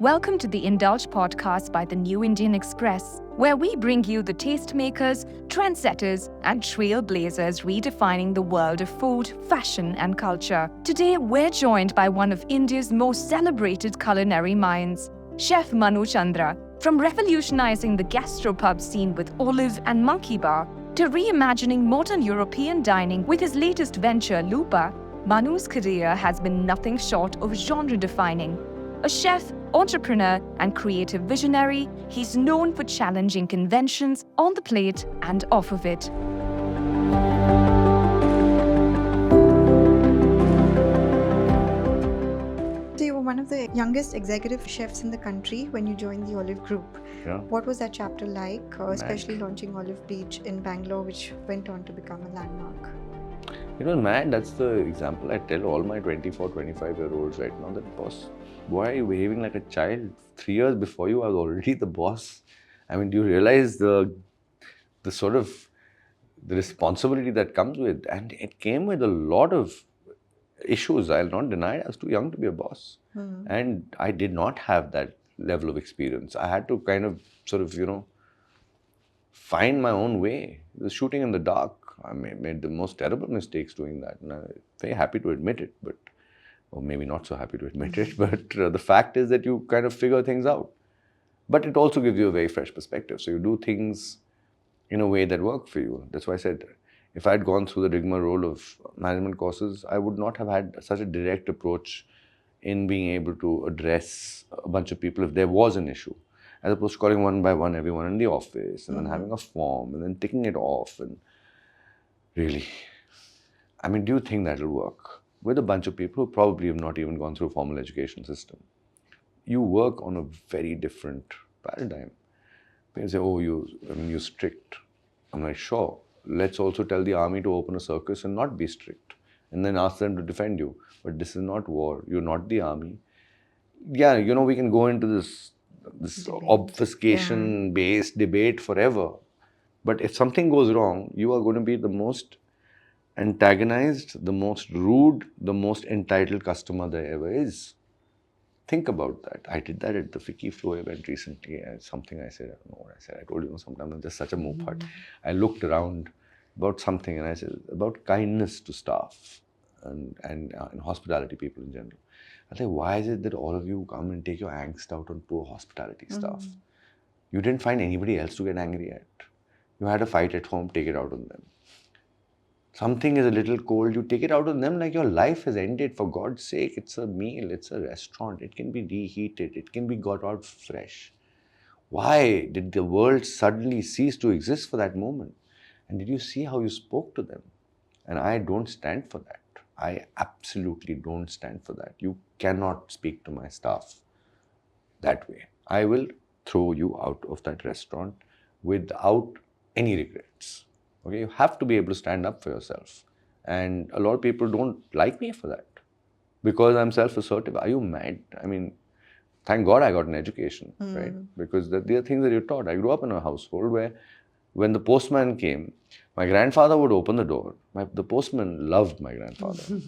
Welcome to the Indulge Podcast by the New Indian Express, where we bring you the tastemakers, trendsetters, and trailblazers redefining the world of food, fashion, and culture. Today, we're joined by one of India's most celebrated culinary minds, Chef Manu Chandra. From revolutionizing the gastropub scene with Olive and Monkey Bar to reimagining modern European dining with his latest venture, Lupa, Manu's career has been nothing short of genre-defining. A chef, entrepreneur, and creative visionary, he's known for challenging conventions on the plate and off of it. So you were one of the youngest executive chefs in the country when you joined the Olive Group. Yeah. What was that chapter like, especially launching Olive Beach in Bangalore, which went on to become a landmark? It was mad. That's the example I tell all my 24, 25-year-olds right now. That boss, why are you behaving like a child? 3 years before you, I was already the boss. I mean, do you realize the sort of the responsibility that comes with? And it came with a lot of issues. I'll not deny it. I was too young to be a boss. And I did not have that level of experience. I had to kind of sort of, find my own way. It was shooting in the dark. I made the most terrible mistakes doing that. And I'm very happy to admit it, or maybe not so happy to admit it, but the fact is that you kind of figure things out. But it also gives you a very fresh perspective. So you do things in a way that work for you. That's why I said, if I had gone through the rigmarole of management courses, I would not have had such a direct approach in being able to address a bunch of people if there was an issue, as opposed to calling one by one everyone in the office and then having a form and then ticking it off. And really, I mean, do you think that'll work with a bunch of people who probably have not even gone through a formal education system? You work on a very different paradigm. People say, oh, you're strict. I'm like, sure. Let's also tell the army to open a circus and not be strict, and then ask them to defend you. But this is not war. You're not the army. Yeah, we can go into this obfuscation-based debate forever. But if something goes wrong, you are going to be the most antagonized, the most rude, the most entitled customer there ever is. Think about that. I did that at the Vicky Flow event recently. Something I said, I don't know what I said. I told you, sometimes I'm just such a moped. I looked around about something and I said, about kindness to staff and hospitality people in general. I said, why is it that all of you come and take your angst out on poor hospitality staff? You didn't find anybody else to get angry at. You had a fight at home, take it out on them. Something is a little cold, you take it out on them like your life has ended. For God's sake, it's a meal, it's a restaurant. It can be reheated, it can be got out fresh. Why did the world suddenly cease to exist for that moment? And did you see how you spoke to them? And I don't stand for that. I absolutely don't stand for that. You cannot speak to my staff that way. I will throw you out of that restaurant without any regrets. Okay, you have to be able to stand up for yourself. And a lot of people don't like me for that because I'm self-assertive. Are you mad? I mean, thank God I got an education, right? Because there are things that you're taught. I grew up in a household where when the postman came, my grandfather would open the door. The postman loved my grandfather.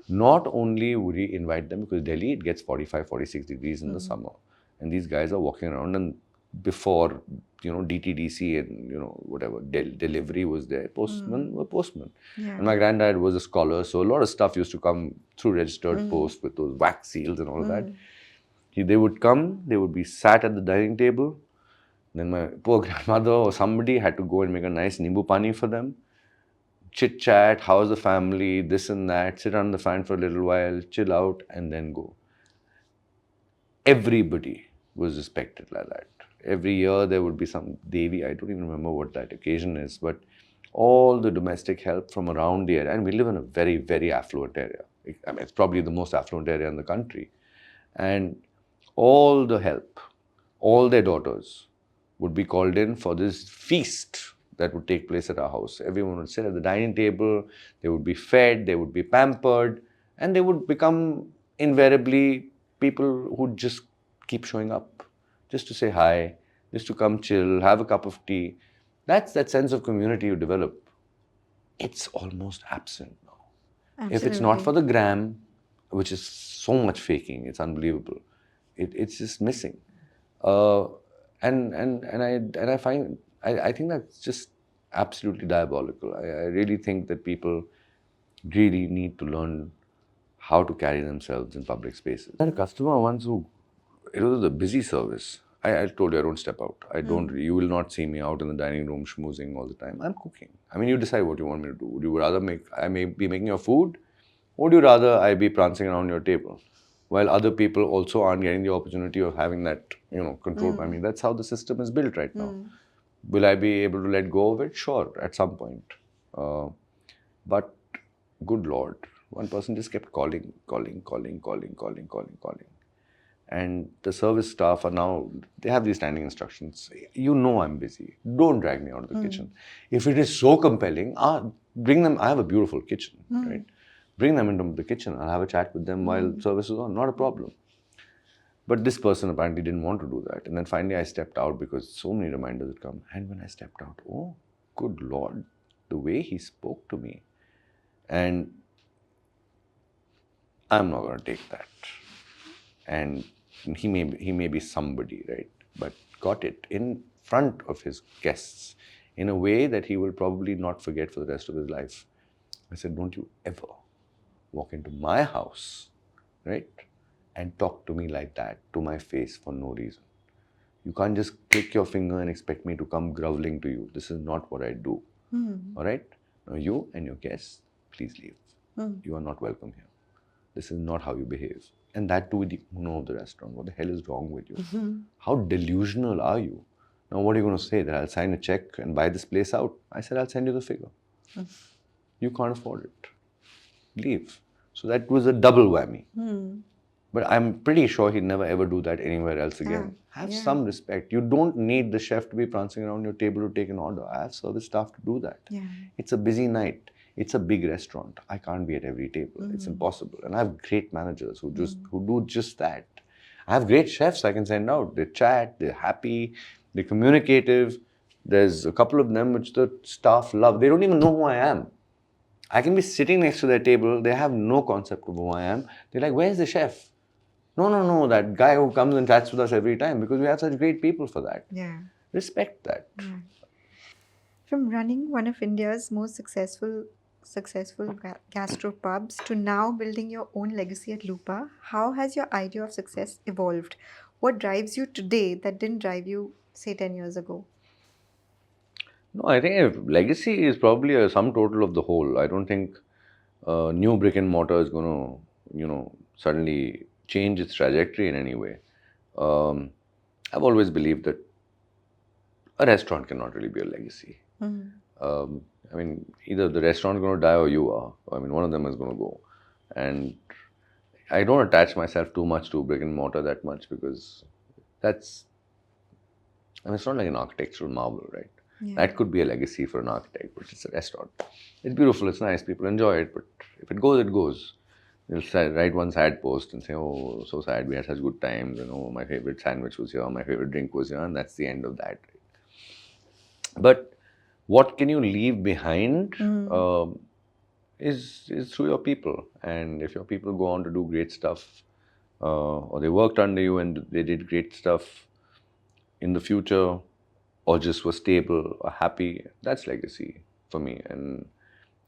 Not only would he invite them, because Delhi, it gets 45, 46 degrees in the summer. And these guys are walking around, and before, DTDC and, whatever, delivery was there, postmen were postmen. Yeah. And my granddad was a scholar, so a lot of stuff used to come through registered post with those wax seals and all of that. They would come, they would be sat at the dining table. Then my poor grandmother or somebody had to go and make a nice nimbu pani for them. Chit chat, how's the family, this and that, sit on the fan for a little while, chill out, and then go. Everybody was respected like that. Every year there would be some Devi, I don't even remember what that occasion is, but all the domestic help from around the area, and we live in a very, very affluent area. I mean, it's probably the most affluent area in the country. And all the help, all their daughters would be called in for this feast that would take place at our house. Everyone would sit at the dining table, they would be fed, they would be pampered, and they would become invariably people who just keep showing up, just to say hi, just to come chill, have a cup of tea. That's that sense of community you develop. It's almost absent now. Absolutely. If it's not for the gram, which is so much faking, it's unbelievable. It's just missing. Uh, and I find I think that's just absolutely diabolical. I really think that people really need to learn how to carry themselves in public spaces. I had a customer once who, it was a busy service. I told you I don't step out. I don't. You will not see me out in the dining room schmoozing all the time. I'm cooking. I mean, you decide what you want me to do. Would you rather I may be making your food, or would you rather I be prancing around your table, while other people also aren't getting the opportunity of having that, control. I mean, that's how the system is built right now. Will I be able to let go of it? Sure, at some point. But good Lord, one person just kept calling. And the service staff are now, they have these standing instructions. You know I'm busy. Don't drag me out of the kitchen. If it is so compelling, bring them. I have a beautiful kitchen, right? Bring them into the kitchen. I'll have a chat with them while service is on. Not a problem. But this person apparently didn't want to do that. And then finally I stepped out because so many reminders had come. And when I stepped out, oh, good Lord, the way he spoke to me. And I'm not going to take that. And he may be somebody, right? But got it in front of his guests in a way that he will probably not forget for the rest of his life. I said, don't you ever walk into my house, right, and talk to me like that to my face for no reason. You can't just click your finger and expect me to come groveling to you. This is not what I do. All right? Now you and your guests, please leave. You are not welcome here. This is not how you behave. And that too with the owner of the restaurant. What the hell is wrong with you? How delusional are you? Now what are you going to say? That I'll sign a check and buy this place out? I said, I'll send you the figure. You can't afford it. Leave. So that was a double whammy. But I'm pretty sure he'd never ever do that anywhere else again. Have some respect. You don't need the chef to be prancing around your table to take an order. I have service staff to do that. It's a busy night. It's a big restaurant. I can't be at every table. It's impossible. And I have great managers who do just that. I have great chefs I can send out. They chat, they're happy, they're communicative. There's a couple of them which the staff love. They don't even know who I am. I can be sitting next to their table. They have no concept of who I am. They're like, where's the chef? No, that guy who comes and chats with us every time, because we have such great people for that. Respect that. From running one of India's most successful gastropubs to now building your own legacy at Lupa, how has your idea of success evolved? What drives you today that didn't drive you, say, 10 years ago? No, I think legacy is probably a sum total of the whole. I don't think new brick and mortar is going to, suddenly change its trajectory in any way. I've always believed that a restaurant cannot really be a legacy. I mean, either the restaurant is going to die or you are. I mean, one of them is going to go. And I don't attach myself too much to brick and mortar that much, because it's not like an architectural marvel, right? That could be a legacy for an architect, but it's a restaurant. It's beautiful, it's nice, people enjoy it, but if it goes, it goes. They'll write one sad post and say, oh, so sad, we had such good times, and oh, my favorite sandwich was here, my favorite drink was here, and that's the end of that. But what can you leave behind is through your people. And if your people go on to do great stuff, or they worked under you and they did great stuff in the future, or just were stable or happy, that's legacy for me. And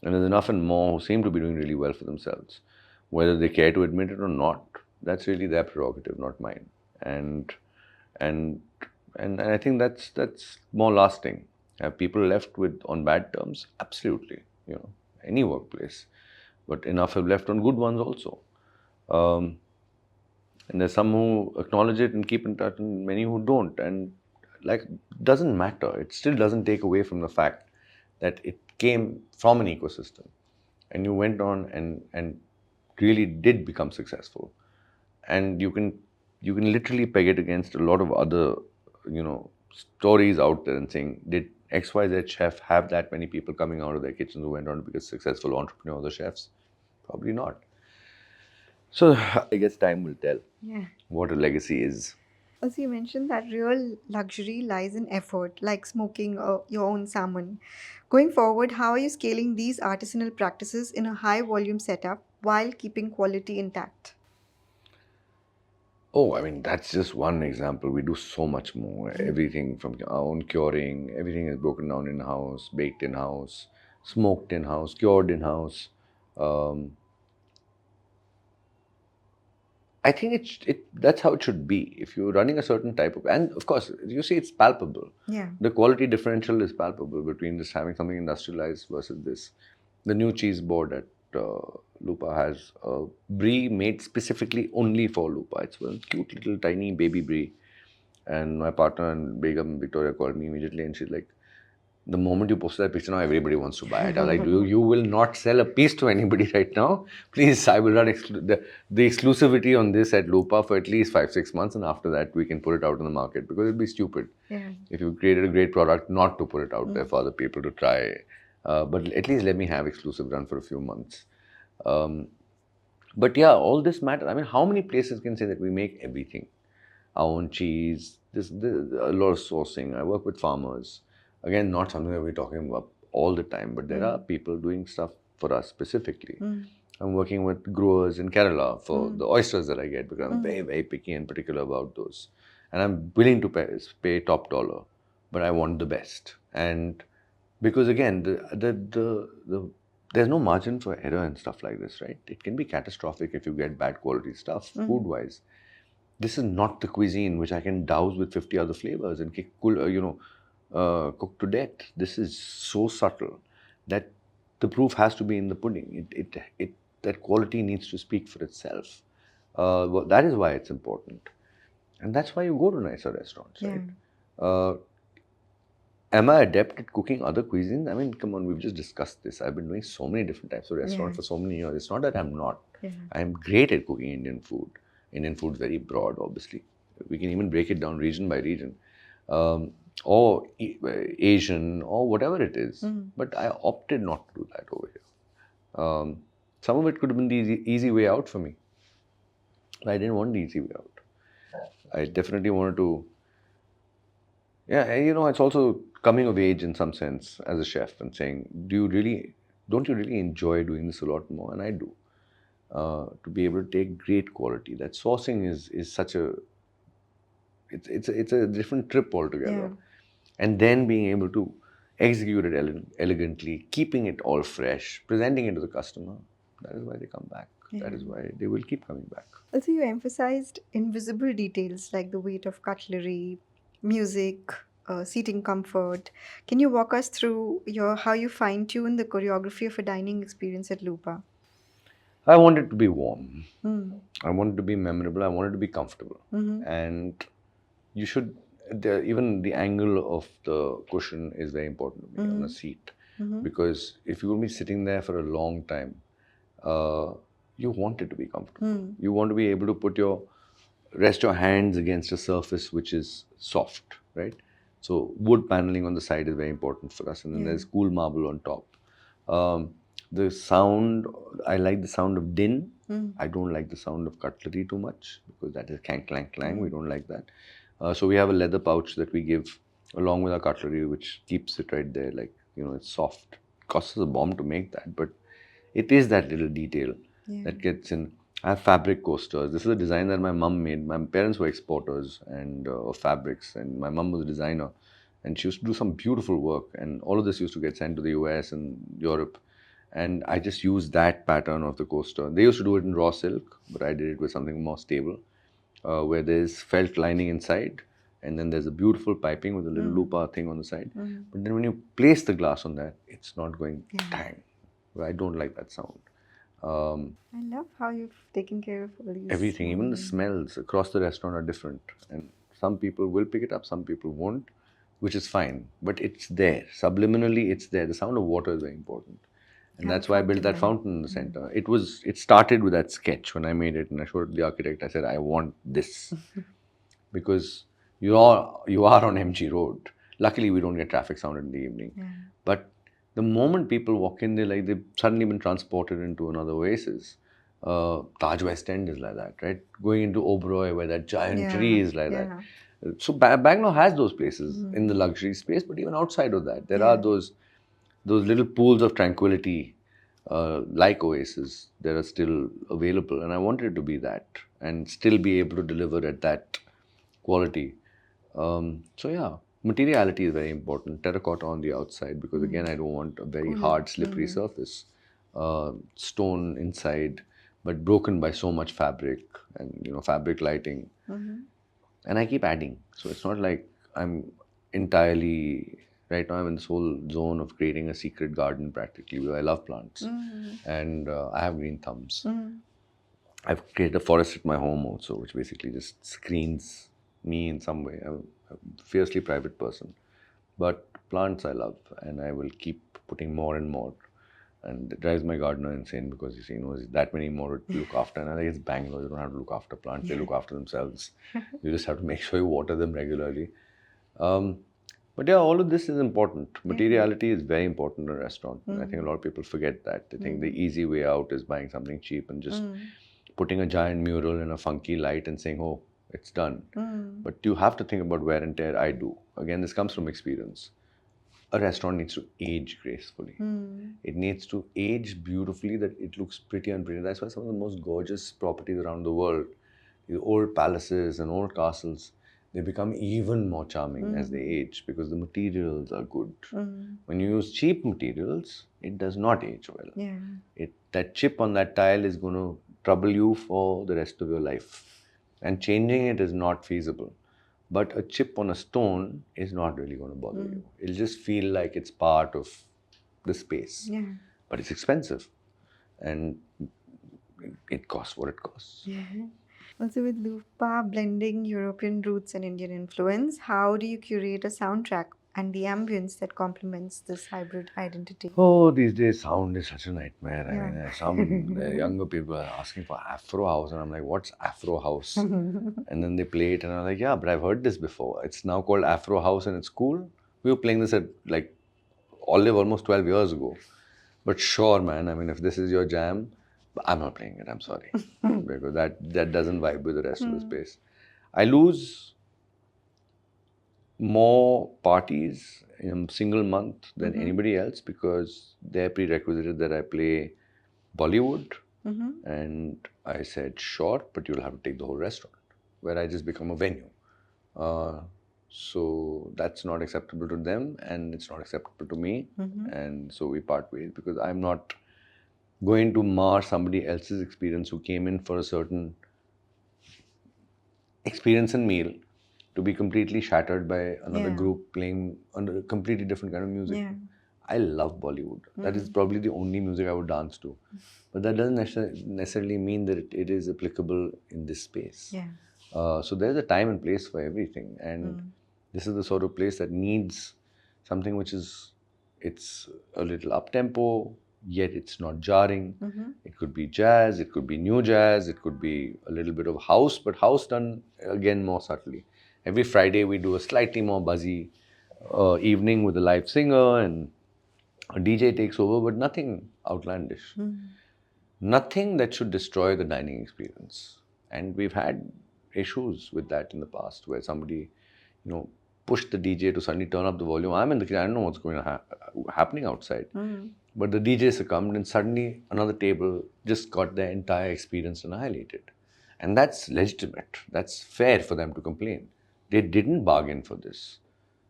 there's enough and more who seem to be doing really well for themselves. Whether they care to admit it or not, that's really their prerogative, not mine. And I think that's more lasting. Have people left on bad terms? Absolutely. Any workplace. But enough have left on good ones also. And there's some who acknowledge it and keep in touch, and many who don't. And doesn't matter. It still doesn't take away from the fact that it came from an ecosystem, and you went on and really did become successful. And you can literally peg it against a lot of other, stories out there and saying, did XYZ chef have that many people coming out of their kitchens who went on to become successful entrepreneurs or chefs? Probably not. So I guess time will tell what a legacy is. Also, you mentioned that real luxury lies in effort, like smoking your own salmon. Going forward, how are you scaling these artisanal practices in a high volume setup while keeping quality intact? Oh, I mean, that's just one example. We do so much more. Everything from our own curing, everything is broken down in-house, baked in-house, smoked in-house, cured in-house. Um, I think that's how it should be. If you're running a certain type of, and of course, you see it's palpable. Yeah. The quality differential is palpable between just having something industrialized versus this. The new cheese board at Lupa has a brie made specifically only for Lupa. It's a cute little tiny baby brie. And my partner and Begum Victoria called me immediately, and she's like, the moment you posted that picture, now everybody wants to buy it. I was like, you will not sell a piece to anybody right now. Please, I will run the exclusivity on this at Lupa for at least 5-6 months, and after that, we can put it out in the market, because it'd be stupid if you created a great product not to put it out there for other people to try. But at least let me have exclusive run for a few months. But yeah, all this matters. I mean, how many places can say that we make everything? Our own cheese, a lot of sourcing. I work with farmers. Again, not something that we're talking about all the time, but there are people doing stuff for us specifically. I'm working with growers in Kerala for the oysters that I get, because I'm very, very picky and particular about those. And I'm willing to pay top dollar, but I want the best. And because again, there's no margin for error and stuff like this, right? It can be catastrophic if you get bad quality stuff, food-wise. This is not the cuisine which I can douse with 50 other flavors and cook to death. This is so subtle that the proof has to be in the pudding. That quality needs to speak for itself. Well, that is why it's important, and that's why you go to nicer restaurants, right? Am I adept at cooking other cuisines? I mean, come on, we've just discussed this. I've been doing so many different types of restaurants for so many years. It's not that I'm not. I'm great at cooking Indian food. Indian food is very broad, obviously. We can even break it down region by region, or Asian, or whatever it is. But I opted not to do that over here. Some of it could have been the easy way out for me. But I didn't want the easy way out. I definitely wanted to. Yeah, it's also coming of age in some sense as a chef and saying, don't you really enjoy doing this a lot more? And I do. To be able to take great quality. That sourcing is such a, it's a different trip altogether. And then being able to execute it elegantly, keeping it all fresh, presenting it to the customer. That is why they come back. That is why they will keep coming back. Also, you emphasized invisible details like the weight of cutlery, music, seating comfort. Can you walk us through how you fine-tune the choreography of a dining experience at Lupa? I want it to be warm. I want it to be memorable. I want it to be comfortable. And you should, even the angle of the cushion is very important to me on a seat. Because if you're going to be sitting there for a long time, you want it to be comfortable. You want to be able to rest your hands against a surface which is soft, right? So wood paneling on the side is very important for us, and then there's cool marble on top. The sound, I like the sound of din. I don't like the sound of cutlery too much, because that is clank, clank, clang. We don't like that. So we have a leather pouch that we give along with our cutlery, which keeps it right there. Like, it's soft. It costs us a bomb to make that, but it is that little detail that gets in. I have fabric coasters. This is a design that my mum made. My parents were exporters and of fabrics, and my mum was a designer, and she used to do some beautiful work. And all of this used to get sent to the US and Europe, and I just used that pattern of the coaster. They used to do it in raw silk, but I did it with something more stable, where there's felt lining inside, and then there's a beautiful piping with a little Lupa thing on the side. But then when you place the glass on that, it's not going tang. I don't like that sound. I love how you've taken care of all these. Everything, even the smells across the restaurant are different. And some people will pick it up, some people won't, which is fine. But it's there. Subliminally, it's there. The sound of water is very important. And that's why I built that fountain in the center. It started with that sketch when I made it, and I showed the architect. I said, I want this. Because you are on MG Road. Luckily, we don't get traffic sound in the evening. But the moment people walk in, they've suddenly been transported into another oasis. Taj West End is like that, right? Going into Oberoi, where that giant tree is like that. So Bangalore has those places in the luxury space, but even outside of that, there are those little pools of tranquility like Oasis, that are still available, and I wanted it to be that and still be able to deliver at that quality. So yeah, materiality is very important. Terracotta on the outside, because again, I don't want a very hard, slippery surface. Stone inside, but broken by so much fabric and fabric lighting. And I keep adding. So it's not like I'm entirely right now. I'm in this whole zone of creating a secret garden practically, because I love plants and I have green thumbs. I've created a forest at my home also, which basically just screens me in some way. I'm a fiercely private person, but plants I love, and I will keep putting more and more. And it drives my gardener insane, because there's that many more to look after. And I think it's Bangalore, you don't have to look after plants; they look after themselves. You just have to make sure you water them regularly. But yeah, all of this is important. Materiality is very important in a restaurant. And I think a lot of people forget that. They think the easy way out is buying something cheap and just putting a giant mural in a funky light and saying, oh, it's done. But you have to think about wear and tear. I do. Again, this comes from experience. A restaurant needs to age gracefully. It needs to age beautifully, that it looks pretty and pretty. That's why some of the most gorgeous properties around the world, the old palaces and old castles, they become even more charming as they age, because the materials are good. When you use cheap materials, it does not age well. That chip on that tile is going to trouble you for the rest of your life. And changing it is not feasible. But a chip on a stone is not really going to bother you. It'll just feel like it's part of the space. But it's expensive. And it costs what it costs. Also, with Lupa blending European roots and Indian influence, how do you curate a soundtrack and the ambience that complements this hybrid identity? Oh, these days sound is such a nightmare. I mean, some younger people are asking for Afro House, and I'm like, what's Afro House? And then they play it, and I'm like, yeah, but I've heard this before. It's now called Afro House, and it's cool. We were playing this at like Olive almost 12 years ago. But sure, man, I mean, if this is your jam, I'm not playing it, I'm sorry. Because that doesn't vibe with the rest of the space. I lose more parties in a single month than anybody else, because they're prerequisited that I play Bollywood. And I said, sure, but you'll have to take the whole restaurant, where I just become a venue. So that's not acceptable to them, and it's not acceptable to me. And so we part ways, because I'm not going to mar somebody else's experience who came in for a certain experience and meal to be completely shattered by another group playing under a completely different kind of music. I love Bollywood. That is probably the only music I would dance to. But that doesn't necessarily mean that it is applicable in this space. So there's a time and place for everything. And this is the sort of place that needs something which is, it's a little up-tempo, yet it's not jarring. It could be jazz, it could be new jazz, it could be a little bit of house, but house done again more subtly. Every Friday we do a slightly more buzzy evening with a live singer, and a DJ takes over, but nothing outlandish. Nothing that should destroy the dining experience. And we've had issues with that in the past, where somebody, pushed the DJ to suddenly turn up the volume. I'm in the kitchen, I don't know what's going on happening outside. But the DJ succumbed, and suddenly another table just got their entire experience annihilated. And that's legitimate. That's fair for them to complain. They didn't bargain for this.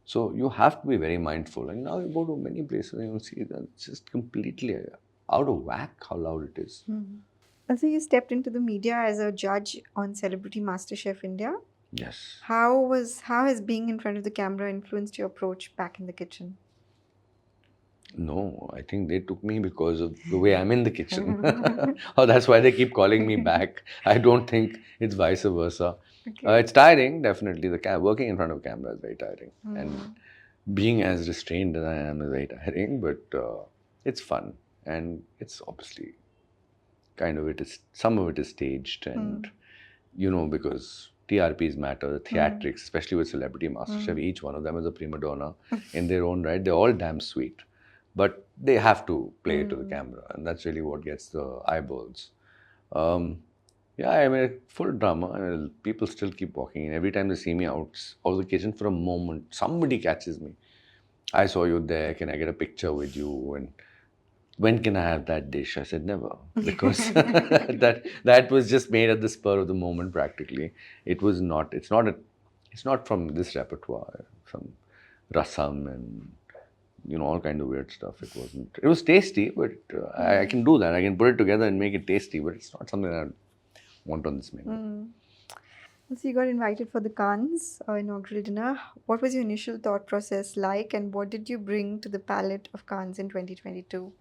So you have to be very mindful. And now you go to many places and you see that it's just completely out of whack how loud it is. Also, you stepped into the media as a judge on Celebrity MasterChef India. Yes. How has being in front of the camera influenced your approach back in the kitchen? No, I think they took me because of the way I'm in the kitchen. Oh, that's why they keep calling me back. I don't think it's vice versa. It's tiring, definitely. Working in front of a camera is very tiring. And being as restrained as I am is very tiring, but it's fun. And it's obviously some of it is staged, and because TRPs matter, the theatrics, especially with Celebrity MasterChef, each one of them is a prima donna in their own right. They're all damn sweet, but they have to play to the camera, and that's really what gets the eyeballs. Yeah, I mean, full drama. I mean, people still keep walking in. Every time they see me out of the kitchen for a moment, somebody catches me. I saw you there. Can I get a picture with you? And when can I have that dish? I said never, because that was just made at the spur of the moment practically. It was not, it's not from this repertoire, some rasam and all kind of weird stuff. It wasn't, it was tasty, but I can do that. I can put it together and make it tasty, but it's not something that I want on this menu. So you got invited for the Cannes inaugural dinner. What was your initial thought process like, and what did you bring to the palette of Cannes in 2022?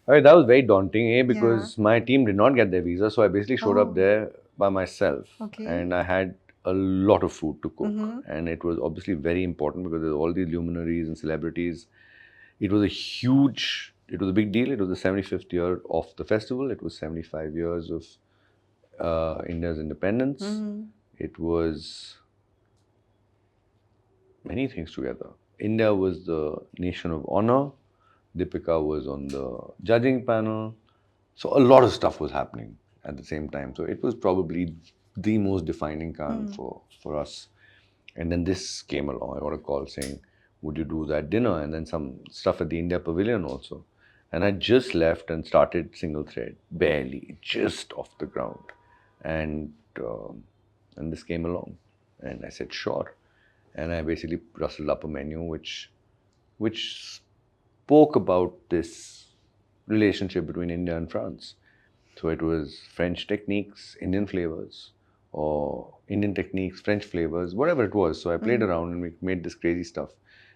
All right, that was very daunting, Yeah. because my team did not get their visa, so I basically showed up Oh. there by myself, Okay. and I had a lot of food to cook, Mhm. and it was obviously very important because there's all these luminaries and celebrities. It was a big deal. It was the 75th year of the festival. It was 75 years of India's independence. Mhm. It was many things together. India was the nation of honor. Deepika was on the judging panel. So a lot of stuff was happening at the same time. So it was probably the most defining Cannes for us. And then this came along. I got a call saying, would you do that dinner? And then some stuff at the India Pavilion also. And I just left and started single thread, barely, just off the ground. And this came along. And I said, sure. And I basically rustled up a menu which spoke about this relationship between India and France. So it was French techniques, Indian flavors, or Indian techniques, French flavors, whatever it was. So I played around and we made this crazy stuff,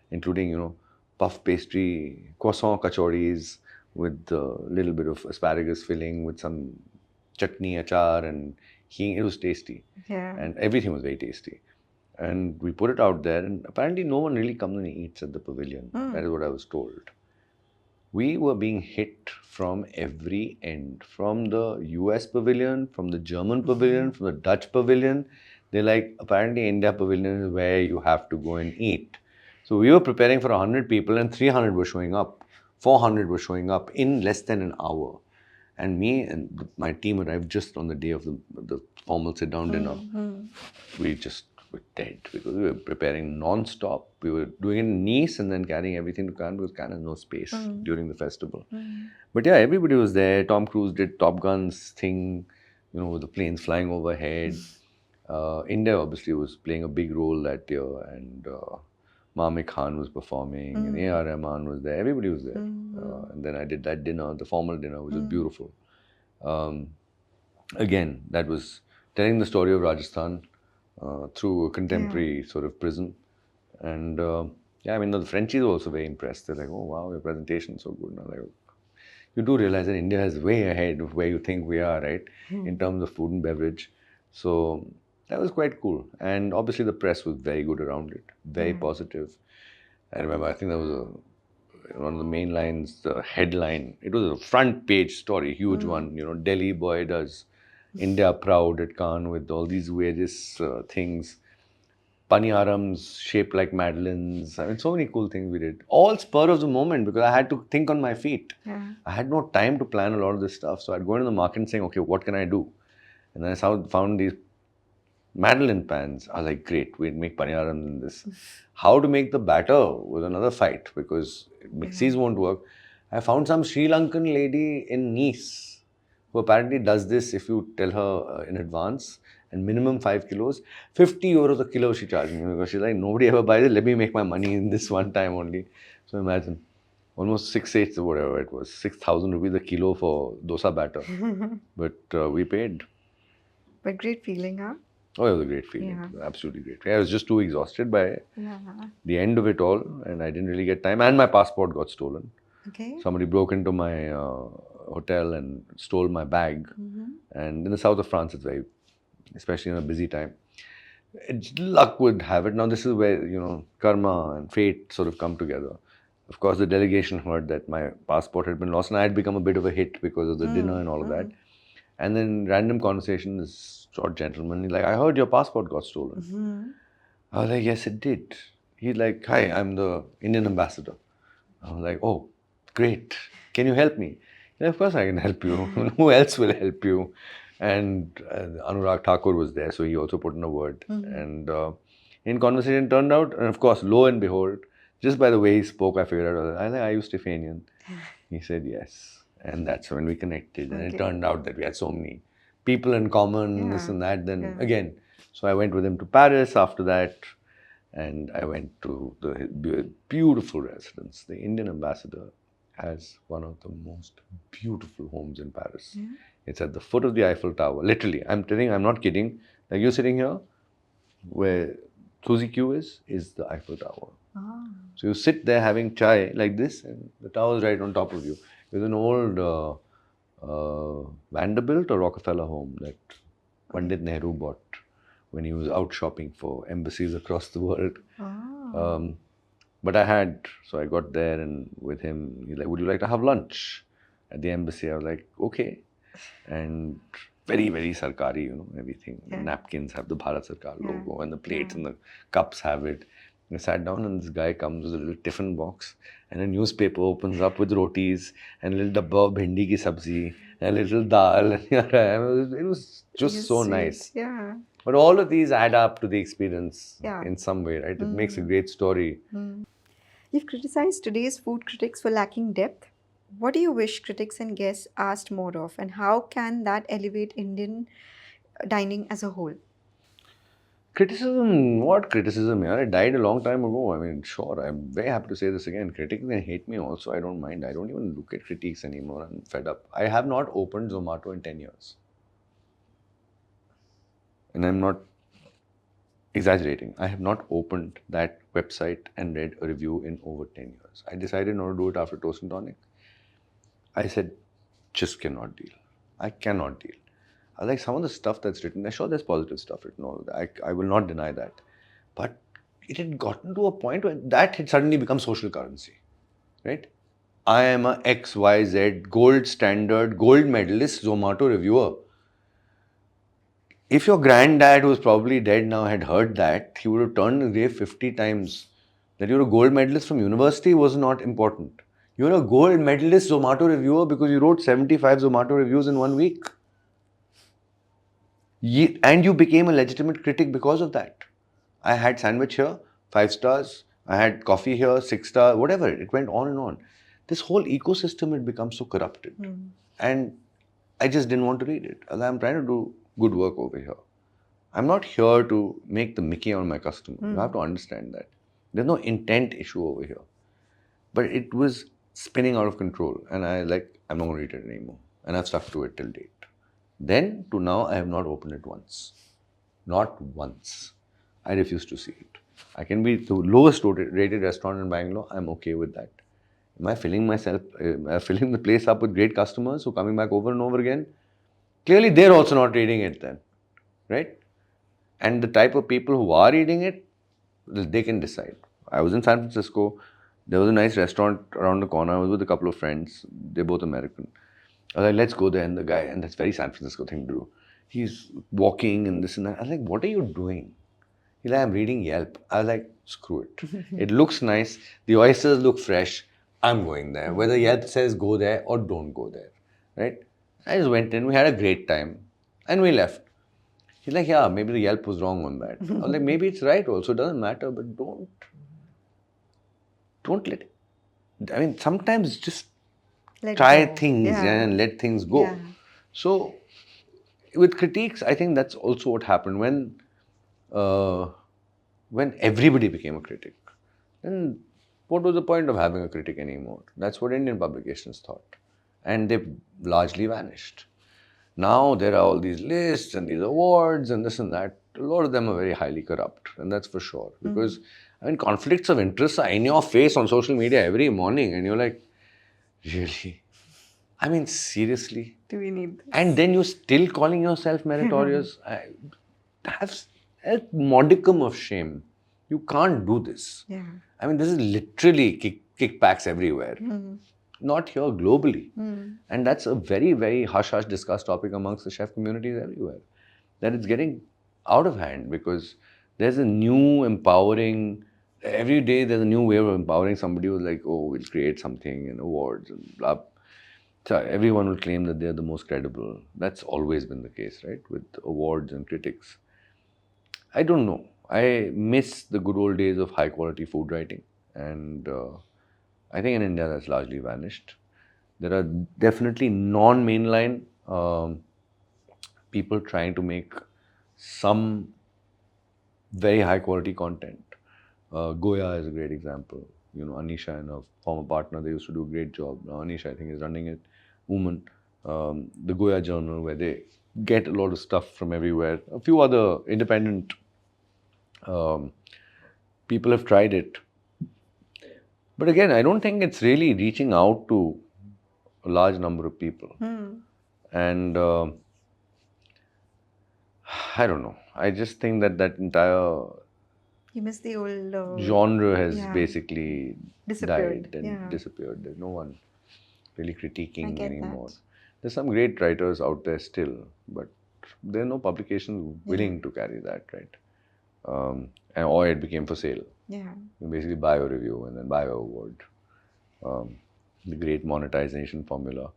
including, puff pastry, croissant kachoris with a little bit of asparagus filling with some chutney, achar, and hing. It was tasty. Yeah. And everything was very tasty. And we put it out there, and apparently no one really comes and eats at the pavilion. That is what I was told. We were being hit from every end, from the US pavilion, from the German pavilion, from the Dutch pavilion. They're like, apparently India pavilion is where you have to go and eat. So we were preparing for 100 people and 300 were showing up. 400 were showing up in less than an hour. And me and my team arrived just on the day of the formal sit-down dinner. We just were dead because we were preparing non-stop. We were doing it in Nice and then carrying everything to Cannes because Cannes has no space during the festival. But yeah, everybody was there. Tom Cruise did Top Gun's thing, with the planes flying overhead. India obviously was playing a big role that year, and Mamik Khan was performing, and A.R. Rahman was there. Everybody was there. And then I did that dinner, the formal dinner, which was beautiful. Again, that was telling the story of Rajasthan through a contemporary sort of prism. And the Frenchies were also very impressed. They're like, oh wow, your presentation is so good. And I'm like, you do realize that India is way ahead of where you think we are, right? In terms of food and beverage. So that was quite cool. And obviously the press was very good around it, very positive. I remember, I think that was one of the main lines, the headline. It was a front page story, huge one. Delhi boy does India proud at Cannes with all these various things. Paniarams shaped like madeleines. I mean, so many cool things we did. All spur of the moment because I had to think on my feet. Yeah. I had no time to plan a lot of this stuff. So I'd go into the market and saying, okay, what can I do? And then I found these Madeleine pans. I was like, great, we'd make paniarams in this. How to make the batter was another fight because mixies won't work. I found some Sri Lankan lady in Nice who apparently does this if you tell her in advance, and minimum 5 kilos. 50 euros a kilo she charged me because she's like, nobody ever buys it. Let me make my money in this one time only. So imagine, almost 6/8 or whatever it was, 6,000 rupees a kilo for dosa batter. But we paid. But great feeling, huh? Oh, it was a great feeling. Yeah. Absolutely great. I was just too exhausted by Yeah. the end of it all, and I didn't really get time. And my passport got stolen. Okay. Somebody broke into my hotel and stole my bag. And in the south of France, it's very, especially in a busy time, luck would have it. Now, this is where, karma and fate sort of come together. Of course, the delegation heard that my passport had been lost, and I had become a bit of a hit because of the dinner and all of that. And then random conversation, this short gentleman, he's like, I heard your passport got stolen. I was like, yes, it did. He's like, hi, I'm the Indian ambassador. I was like, oh, great. Can you help me? He's like, of course I can help you. Who else will help you? And Anurag Thakur was there, so he also put in a word. And in conversation turned out, and of course, lo and behold, just by the way he spoke, I figured out, I use Stephanian. He said yes. And that's when we connected. And it Okay. turned out that we had so many people in common, this Yeah. and that. Then Yeah. again, so I went with him to Paris after that. And I went to the beautiful residence. The Indian ambassador has one of the most beautiful homes in Paris. Yeah. It's at the foot of the Eiffel Tower. Literally, I'm telling you, I'm not kidding. Like you're sitting here, where Suzy Q is the Eiffel Tower. Ah. So you sit there having chai like this, and the tower is right on top of you. It's an old Vanderbilt or Rockefeller home that Pandit Nehru bought when he was out shopping for embassies across the world. Ah. But I got there and with him, he's like, would you like to have lunch at the embassy? I was like, okay. And very, very sarkari, everything. The Yeah. napkins have the Bharat Sarkar Yeah. logo and the plates Yeah. and the cups have it. I sat down and this guy comes with a little tiffin box and a newspaper opens up with rotis and a little dabba of bhindi ki sabzi and a little dal. It was just Yes, so sweet. nice. Yeah. But all of these add up to the experience Yeah. in some way, right? It makes a great story. You've criticized today's food critics for lacking depth. What do you wish critics and guests asked more of, and how can that elevate Indian dining as a whole? Criticism, what criticism? Yeah, it died a long time ago. I mean, sure, I'm very happy to say this again. Critics can hate me also, I don't mind. I don't even look at critiques anymore. I'm fed up. I have not opened Zomato in 10 years. And I'm not exaggerating. I have not opened that website and read a review in over 10 years. I decided not to do it after Toast and Tonic. I said, just cannot deal. I cannot deal. I like some of the stuff that's written. I'm sure there's positive stuff written, all of that. I will not deny that. But it had gotten to a point where that had suddenly become social currency, right? I am a XYZ gold standard, gold medalist Zomato reviewer. If your granddad, who's probably dead now, had heard that, he would have turned the grave 50 times. That you're a gold medalist from university was not important. You're a gold medalist Zomato reviewer because you wrote 75 Zomato reviews in 1 week. And you became a legitimate critic because of that. I had sandwich here, 5 stars. I had coffee here, 6 stars, whatever. It went on and on. This whole ecosystem had become so corrupted. And I just didn't want to read it. I'm trying to do good work over here. I'm not here to make the Mickey on my customer. You have to understand that. There's no intent issue over here. But it was spinning out of control. And I'm not going to read it anymore. And I've stuck to it till date. Then to now, I have not opened it once. Not once. I refuse to see it. I can be the lowest rated restaurant in Bangalore. I'm okay with that. Am I filling the place up with great customers who are coming back over and over again? Clearly, they're also not reading it then, right? And the type of people who are reading it, they can decide. I was in San Francisco. There was a nice restaurant around the corner. I was with a couple of friends. They're both American. I was like, let's go there. And the guy, and that's very San Francisco thing to do. He's walking and this and that. I was like, what are you doing? He's like, I'm reading Yelp. I was like, screw it. It looks nice. The oysters look fresh. I'm going there. Whether Yelp says go there or don't go there, right? I just went in. We had a great time. And we left. He's like, yeah, maybe the Yelp was wrong on that. I was like, maybe it's right also. It doesn't matter. But don't let it. I mean, sometimes just try things and let things go. Yeah. So, with critiques, I think that's also what happened when everybody became a critic. Then what was the point of having a critic anymore? That's what Indian publications thought. And they've largely vanished. Now there are all these lists and these awards and this and that. A lot of them are very highly corrupt, and that's for sure. Because, I mean, conflicts of interest are in your face on social media every morning, and you're like, really? I mean, seriously? Do we need this? And then you're still calling yourself meritorious? Have a modicum of shame. You can't do this. Yeah. I mean, this is literally kickbacks everywhere. Not here, globally. And that's a very, very hush-hush discussed topic amongst the chef communities everywhere. That it's getting out of hand because there's a new empowering, every day there's a new way of empowering somebody who's like, oh, we'll create something and awards and blah. So everyone will claim that they're the most credible. That's always been the case, right? With awards and critics. I don't know. I miss the good old days of high quality food writing. And I think in India that's largely vanished. There are definitely non-mainline people trying to make some very high quality content. Goya is a great example. You know, Anisha and her former partner, they used to do a great job. Now, Anisha, I think, is running it. Woman, the Goya Journal, where they get a lot of stuff from everywhere. A few other independent people have tried it. But again, I don't think it's really reaching out to a large number of people. And I don't know. I just think that entire You miss the old genre has yeah. basically Disappeared. died and Yeah. disappeared. There's no one really critiquing get anymore. that. There's some great writers out there still, but there are no publications willing to carry that, right? Or it became for sale. Yeah. You basically buy a review and then buy a award. The great monetization formula.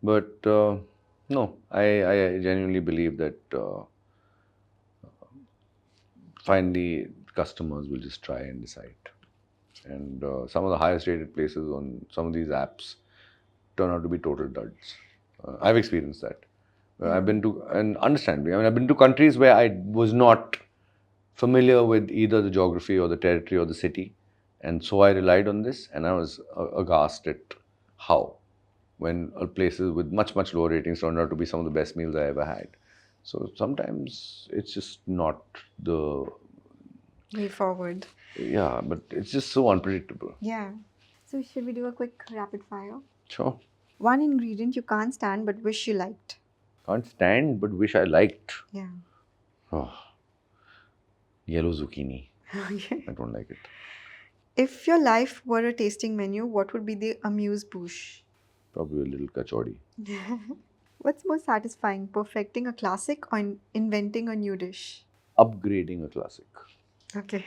But no, I genuinely believe that finally customers will just try and decide. And some of the highest rated places on some of these apps turn out to be total duds. I've experienced that. I've been to, and understandably, I mean, I've been to countries where I was not familiar with either the geography or the territory or the city. And so I relied on this, and I was aghast at how, when places with much, much lower ratings turned out to be some of the best meals I ever had. So sometimes it's just not the way forward. Yeah, but it's just so unpredictable. Yeah. So should we do a quick rapid fire? Sure. One ingredient you can't stand but wish you liked. Can't stand but wish I liked. Yeah. Oh, yellow zucchini. Okay. I don't like it. If your life were a tasting menu, what would be the amuse bouche? Probably a little kachori. What's more satisfying, perfecting a classic or inventing a new dish? Upgrading a classic. Okay.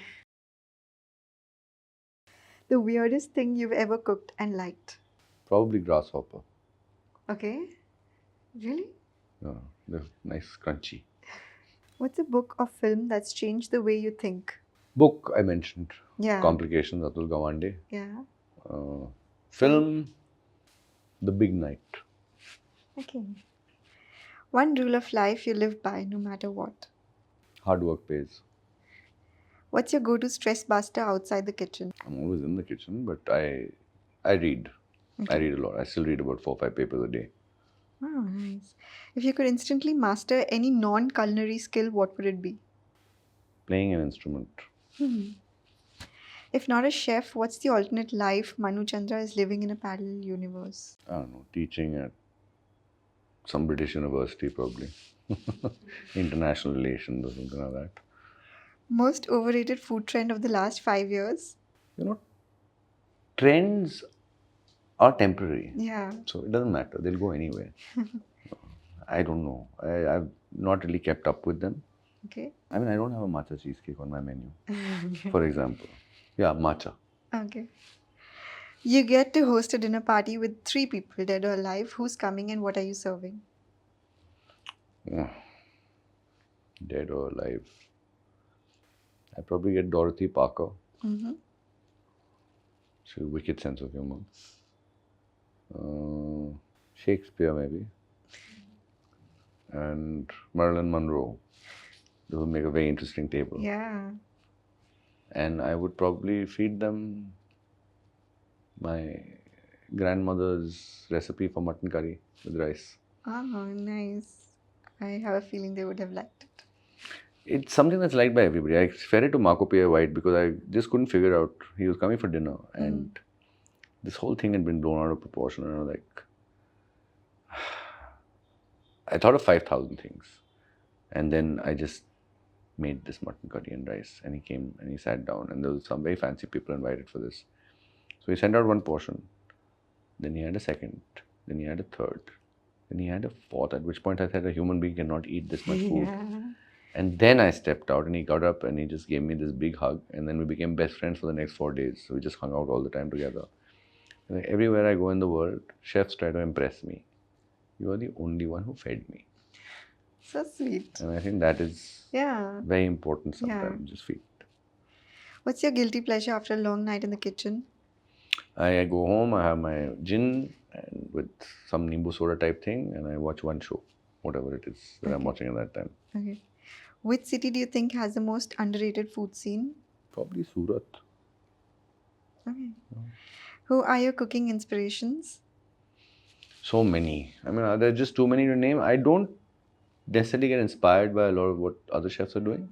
The weirdest thing you've ever cooked and liked? Probably grasshopper. Okay. Really? Yeah, they're nice, crunchy. What's a book or film that's changed the way you think? Book I mentioned. Yeah. Complications, Atul Gawande. Yeah. Film, The Big Night. Okay. One rule of life you live by no matter what. Hard work pays. What's your go-to stress buster outside the kitchen? I'm always in the kitchen, but I read. I read a lot. I still read about 4 or 5 papers a day. Oh, nice. If you could instantly master any non-culinary skill, what would it be? Playing an instrument. If not a chef, what's the alternate life Manu Chandra is living in a parallel universe? I don't know, teaching at some British university probably. International relations or something like that. Most overrated food trend of the last 5 years? You know, trends are temporary. Yeah. So it doesn't matter. They'll go anywhere. I don't know. I've not really kept up with them. Okay. I mean, I don't have a matcha cheesecake on my menu, for example. Yeah, matcha. Okay. You get to host a dinner party with 3 people, dead or alive. Who's coming and what are you serving? Dead or alive. I probably get Dorothy Parker. She's a wicked sense of humor. Shakespeare maybe. And Marilyn Monroe. They would make a very interesting table. Yeah. And I would probably feed them my grandmother's recipe for mutton curry with rice. Oh, nice. I have a feeling they would have liked it. It's something that's liked by everybody. I fed it to Marco Pierre White because I just couldn't figure out. He was coming for dinner and this whole thing had been blown out of proportion. And I was like, I thought of 5,000 things. And then I just made this mutton curry and rice. And he came and he sat down and there was some very fancy people invited for this. So he sent out one portion. Then he had a second. Then he had a third. Then he had a fourth, at which point I said a human being cannot eat this much food. Yeah. And then I stepped out and he got up and he just gave me this big hug. And then we became best friends for the next 4 days. So we just hung out all the time together. And like everywhere I go in the world, chefs try to impress me. You are the only one who fed me. So sweet. And I think that is Yeah. very important sometimes, just feed. What's your guilty pleasure after a long night in the kitchen? I go home, I have my gin and with some Nimbu soda type thing, and I watch one show, whatever it is that I'm watching at that time. Okay. Which city do you think has the most underrated food scene? Probably Surat. Okay. Who are your cooking inspirations? So many. I mean, there are just too many to name. I don't necessarily get inspired by a lot of what other chefs are doing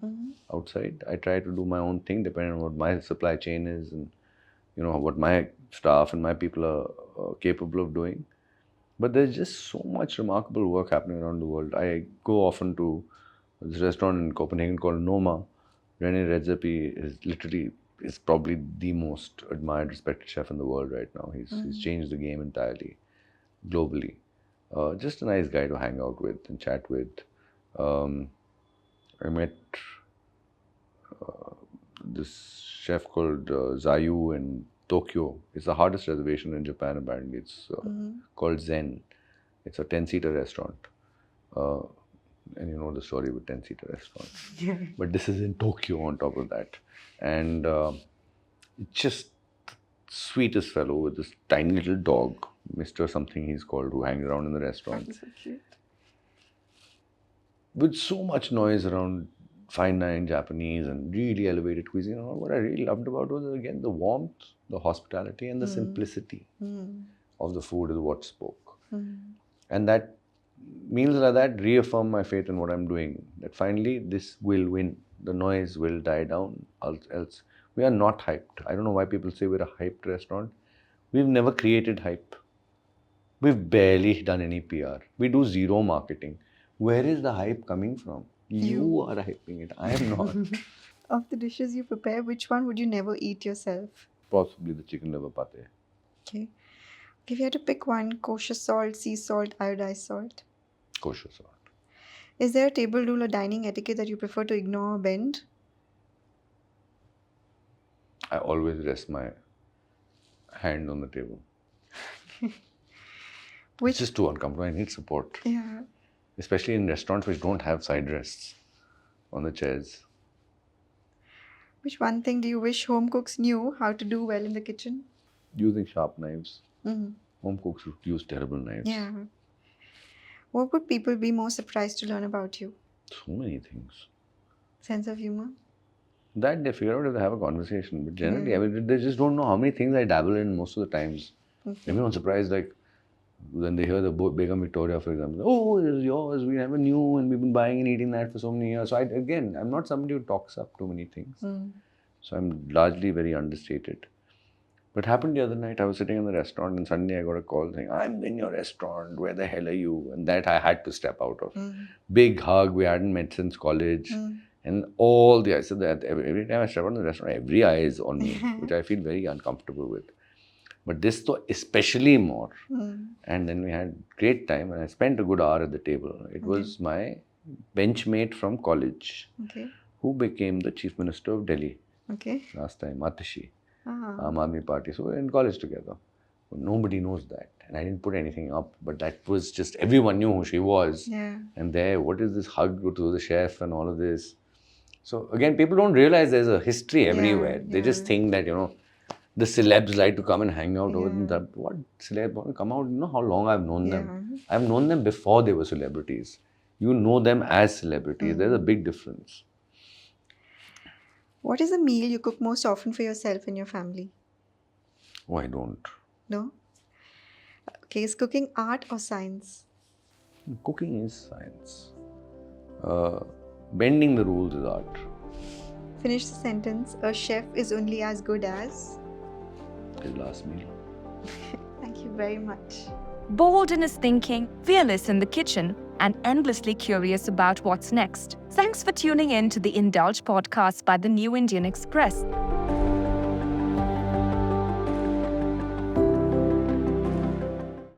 outside. I try to do my own thing depending on what my supply chain is and what my staff and my people are capable of doing. But there's just so much remarkable work happening around the world. I go often to this restaurant in Copenhagen called Noma. René Redzepi is probably the most admired, respected chef in the world right now. He's changed the game entirely, globally. Just a nice guy to hang out with and chat with. I met this chef called Zayu in Tokyo. It's the hardest reservation in Japan, apparently. It's called Zen. It's a 10-seater restaurant. And you know the story with 10-seater restaurants. Yeah. But this is in Tokyo on top of that. And just sweetest fellow with this tiny little dog, Mr. something he's called, who hangs around in the restaurant. That's so cute. With so much noise around fine dine Japanese and really elevated cuisine. What I really loved about was, again, the warmth, the hospitality, and the simplicity of the food is what spoke. And that meals like that reaffirm my faith in what I'm doing. That finally this will win. The noise will die down. Else we are not hyped. I don't know why people say we're a hyped restaurant. We've never created hype. We've barely done any PR. We do zero marketing. Where is the hype coming from? You are hyping it. I am not. Of the dishes you prepare, which one would you never eat yourself? Possibly the chicken liver pate. Okay. If you had to pick one, kosher salt, sea salt, iodized salt. Kosher salt. Is there a table rule or dining etiquette that you prefer to ignore or bend? I always rest my hand on the table. It's just too uncomfortable. I need support. Yeah. Especially in restaurants which don't have side rests on the chairs. Which one thing do you wish home cooks knew how to do well in the kitchen? Using sharp knives. Home cooks use terrible knives. Yeah. What would people be more surprised to learn about you? So many things. Sense of humor? That they figure out if they have a conversation. But generally, I mean, they just don't know how many things I dabble in most of the times. Everyone's surprised, like, when they hear the Begum Victoria, for example. Oh, this is yours. We never knew, and we've been buying and eating that for so many years. So, I'm not somebody who talks up too many things. So, I'm largely very understated. But it happened the other night. I was sitting in the restaurant, and suddenly I got a call saying, "I'm in your restaurant. Where the hell are you?" And that I had to step out of. Big hug. We hadn't met since college. And I said that every time I step out in the restaurant, every eye is on me, which I feel very uncomfortable with. But this though, especially more. And then we had great time, and I spent a good hour at the table. It was my benchmate from college, who became the Chief Minister of Delhi last time, Atashi, Aam Aadmi Party. So we were in college together. But nobody knows that. And I didn't put anything up, but that was just, everyone knew who she was. Yeah. And what is this hug to the chef and all of this? So again, people don't realize there's a history everywhere. They just think that, the celebs like to come and hang out over them. What celebs want to come out? You know how long I've known them? I've known them before they were celebrities. You know them as celebrities. There's a big difference. What is a meal you cook most often for yourself and your family? Oh, I don't. No? Okay, is cooking art or science? Cooking is science. Bending the rules is art. Finish the sentence. A chef is only as good as... His last meal. Thank you very much. Bold in his thinking, fearless in the kitchen, and endlessly curious about what's next. Thanks for tuning in to the Indulge Podcast by the New Indian Express.